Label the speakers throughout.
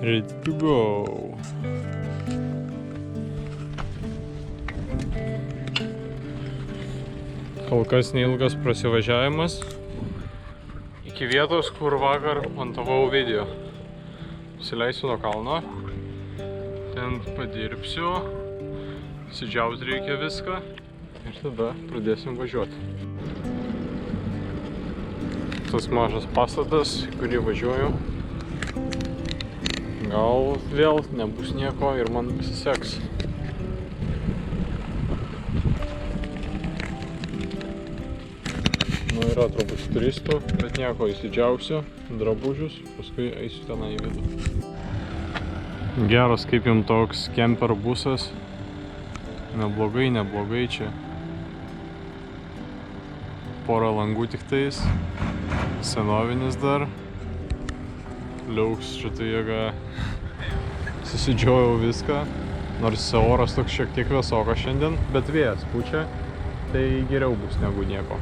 Speaker 1: Ready to go. Kol kas neilgas prasivažiavimas iki vietos, kur vakar montavau video. Įsileisiu nuo kalno, ten padirbsiu, sidžiaut reikia viską ir tada pradėsim važiuoti. Tas mažas pastatas, į kurį važiuoju, gal vėl nebus nieko ir man pasiseks. Nu, yra truputį turistų, bet nieko, įsidžiausiu drabužius, paskui eisiu tenai į vidų. Geras, kaip jums toks kemper busas. Neblogai, neblogai čia. Porą langų tik tais. Senovinis dar. Liauks šitą jėgą. Susidžiojau viską. Nors oras toks šiek tiek vėsokas šiandien, bet vėjas pučia. Tai geriau bus negu nieko.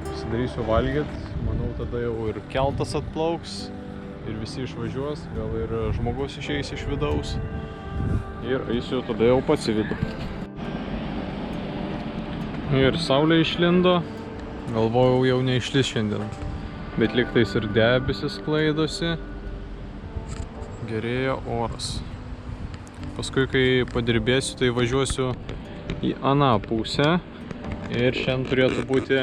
Speaker 1: Pasidarysiu valgyt, manau tada jau ir keltas atplauks ir visi išvažiuos, gal ir žmogus išeis iš vidaus ir eisiu tada jau pats į vidų. Ir saulė išlindo, galvojau jau neišlis šiandien, bet lygtais ir debesis sklaidosi, gerėja oras. Paskui, kai padirbėsiu, tai važiuosiu į aną pusę ir šiandien turėtų būti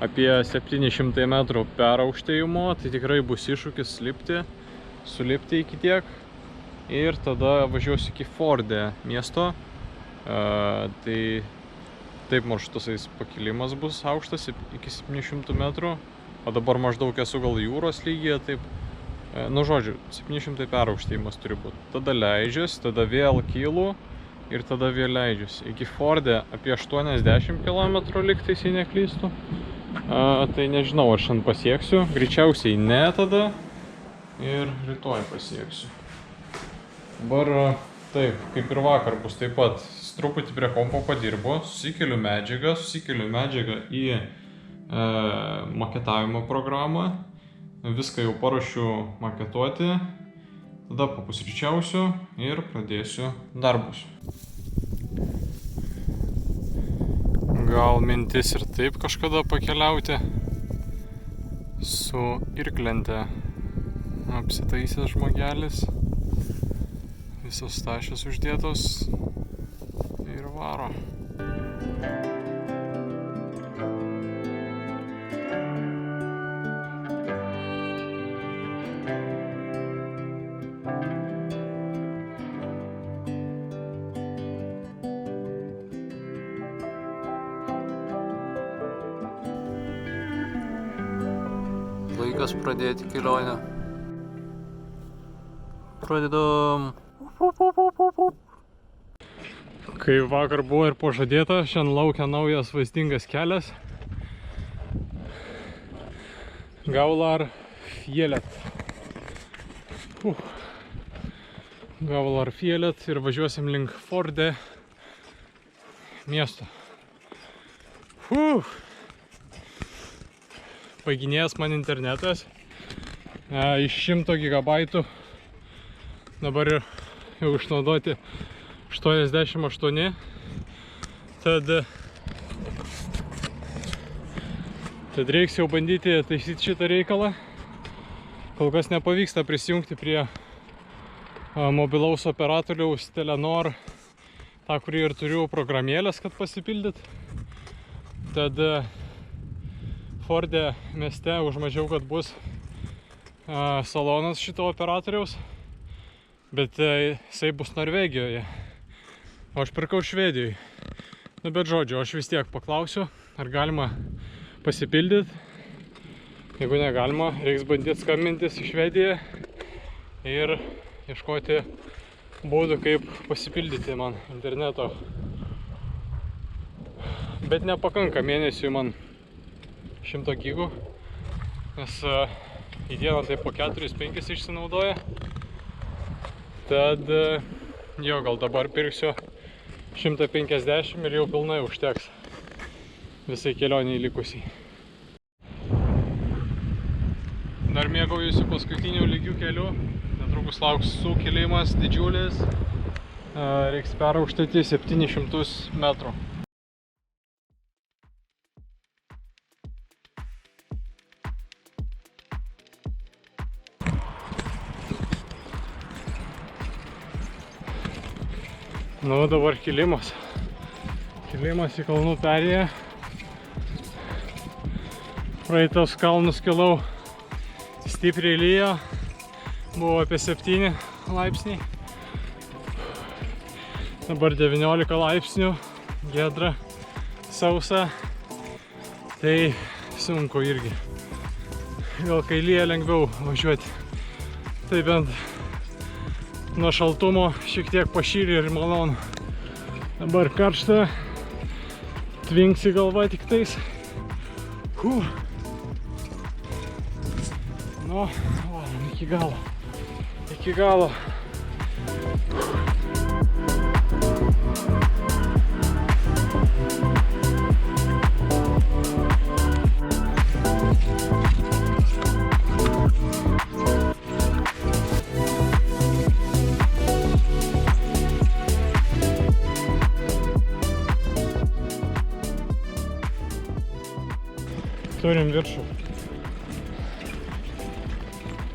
Speaker 1: apie 700 metrų peraukštėjimo, tai tikrai bus iššūkis sulipti iki tiek ir tada važiuosiu iki Forde miesto. Tai taip maršrutas pakilimas bus aukštas iki 700 metrų, o dabar maždaug esu gal jūros lygyje, taip, nu žodžiu, 700 peraukštėjimas turi būti. Tada leidžias, tada vėl kylu ir tada vėl leidžias. Iki Forde apie 80 km lygtais, jei neklystu. Tai nežinau, ar šiandien pasieksiu, greičiausiai ne tada ir rytoj pasieksiu. Dabar taip, kaip ir vakar bus taip pat, truputį prie kompo padirbu, susikeliu medžiagą į maketavimo programą, viską jau paruošiu maketuoti, tada papusryčiausiu ir pradėsiu darbus. Gal mintis ir taip kažkada pakeliauti su irklente. Apsitaisęs žmogelis, visos tašės uždėtos ir varo. Laikas pradėti kelionę. Pradedam. Kai vakar buvo ir pažadėta, šiandien laukia naujas vaizdingas kelias. Gaular Fjellet. Gaular Fjellet ir važiuosim link Forde miesto. Paiginėjęs man internetas iš 100 GB, dabar jau išnaudoti 88, tad reiks jau bandyti taisyti šitą reikalą. Kol kas nepavyksta prisijungti prie mobilaus operatoriaus Telenor, tą, kurį ir turiu programėlės, kad pasipildyt. Tad Forde mieste užmačiau, kad bus salonas šito operatoriaus, bet jisai bus Norvegijoje, o aš pirkau Švedijoje. Nu, bet žodžiu, aš vis tiek paklausiu, ar galima pasipildyti. Jeigu negalima, reiks bandyti skambintis į Švediją ir ieškoti būdų, kaip pasipildyti man interneto. Bet nepakanka mėnesiui man 100 gigų, nes į dieną tai po 4-5 išsinaudoja. Tad jo, gal dabar pirksiu 150 ir jau pilnai užteks visai kelioniai likusiai. Dar mėgaujusi paskutinių lygių kelių, Netrukus lauks sukilimas didžiulis. Reiks peraukštyti 700 metrų. Nu, dabar kilimas. Kilimas į kalnų perėją. Praeitos kalnus kilau stipriai lyjo. Buvo apie 7 laipsniai. Dabar 19 laipsnių. Giedra, sausa. Tai sunku irgi. Gal kai lyja lengviau važiuoti. Tai bent nuo šaltumo šiek tiek pašyli ir malonu. Dabar karšta, tvinksi galva tik tais. Nu, varom iki galo. Iki galo. Turim viršų.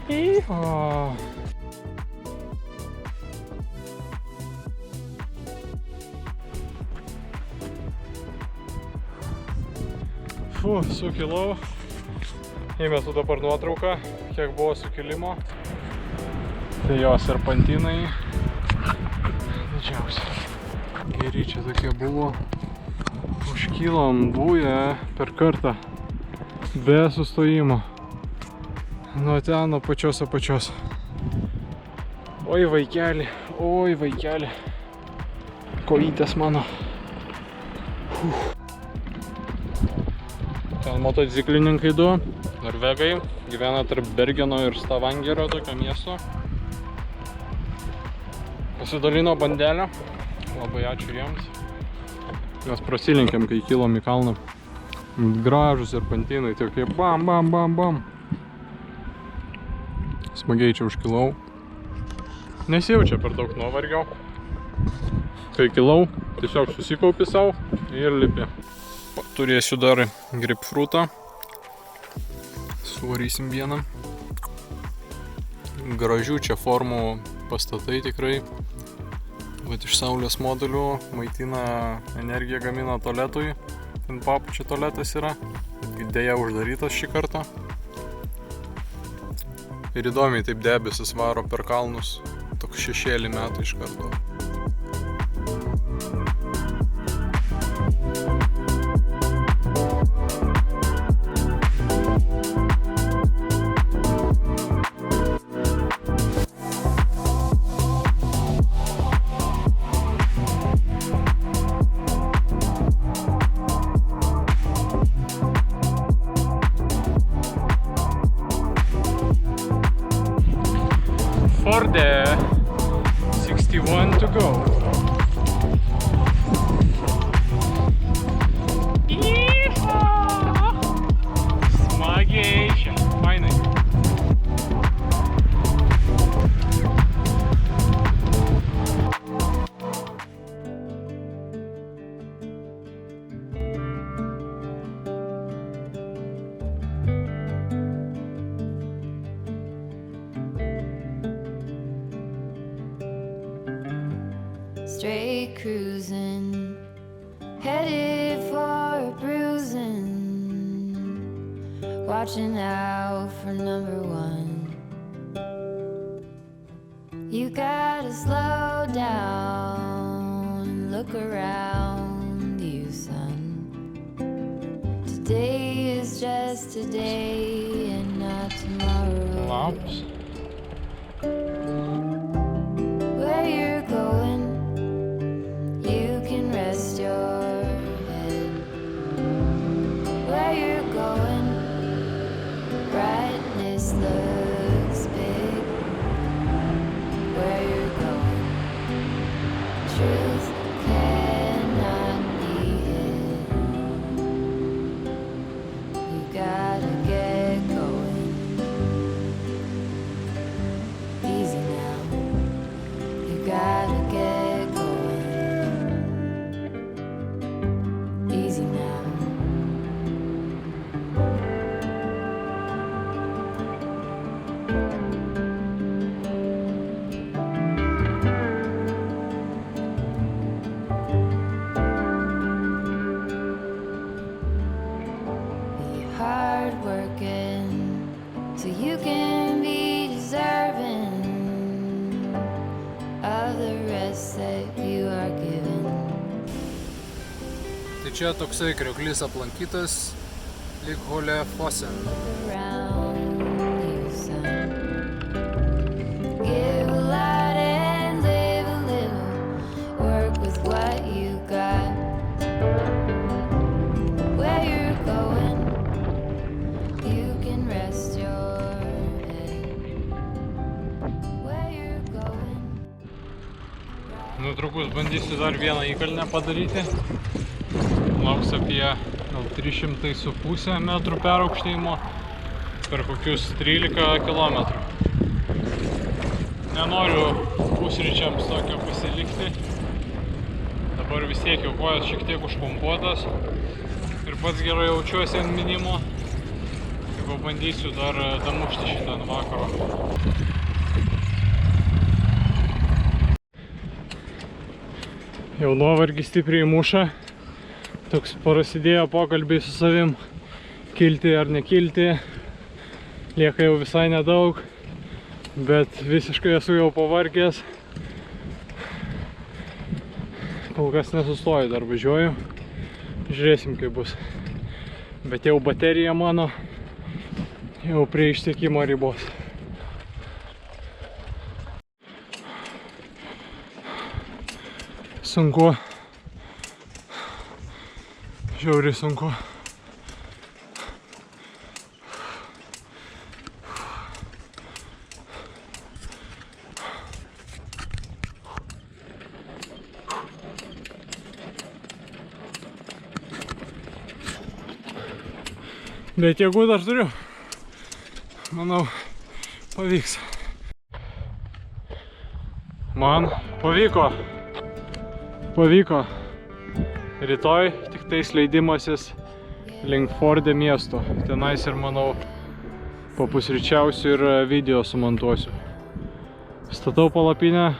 Speaker 1: Iho. Sukilau. Įmetu dabar nuotrauką, kiek buvo sukilimo. Tai jo serpantinai didžiausi. Geri čia tokie buvo. Užkilom buję per kartą. Be sustojimo. Nuo ten, nuo pačios apačios. Oi vaikeli, oi vaikeli. Kojytės mano. Ten motociklininkai du, norvegai. Gyvena tarp Bergeno ir Stavangerio, tokio miesto. Pasidalino bandelę. Labai ačiū jiems. Mes prasilenkėm, kai kilom į kalną. Gražus serpantinai, tokie bam, bam, bam, bam. Smagiai čia užkilau. Nesijaučia per daug nuovargio. Kai kilau, tiesiog susikaupi savo ir lipi. Turėsiu dar grapefruitą. Suvarysim vieną. Gražių čia formų pastatai tikrai. Vat iš saulės modulių maitina energiją, gamina tualetui. Ten papučio tualetas yra, dėja uždarytas šį kartą. Ir įdomiai taip debesis varo per kalnus, toks šešėlį metų iš karto. For the 61 to go. Smagiai čia, fainai.
Speaker 2: Straight cruising, headed for bruising, watching out for number one. You gotta slow down, look around you, son. Today is just today and not tomorrow.
Speaker 1: Labas.
Speaker 2: Where you're going, you can rest your head. Where you're going, brightness looks big. Where you're going, truth cannot be hid. You gotta get going. hard working so you can be deserving of the rest that you are given.
Speaker 1: Tai čia toksai krioklys aplankytas lyg Hole Fosse.
Speaker 2: Around you, son. Give a lot and live a little. Work with what you got. Where you're going, you can rest your head. Where you're going.
Speaker 1: Netrukus bandysiu dar vieną įkalnę padaryti. Lauks apie gal 300,5 metrų peraukštėjimo per kokius 13 kilometrų. Nenoriu pusryčiams tokio pasilikti. Dabar vis tiek jau kojas šiek tiek užpumpuotas ir pats gerai jaučiuosi ant minimo. Tai pabandysiu dar damušti šitą ant vakaro. Jau nuovargis stipriai muša. Toks prasidėjo pokalbiai su savim, kilti ar nekilti. Lieka jau visai nedaug, bet visiškai esu jau pavargęs. Kol kas nesustoju, dar važiuoju. Žiūrėsim, kaip bus. Bet jau baterija mano jau prie išsekimo ribos. Sunku. Žiauriai sunku. Bet jėgų dar turiu. Manau, pavyks. Man pavyko. Pavyko. Rytoj tik tais leidimasis link Forde miesto. Tenais ir manau papusryčiausiu ir video sumontuosiu. Statau palapinę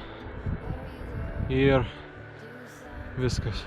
Speaker 1: ir viskas.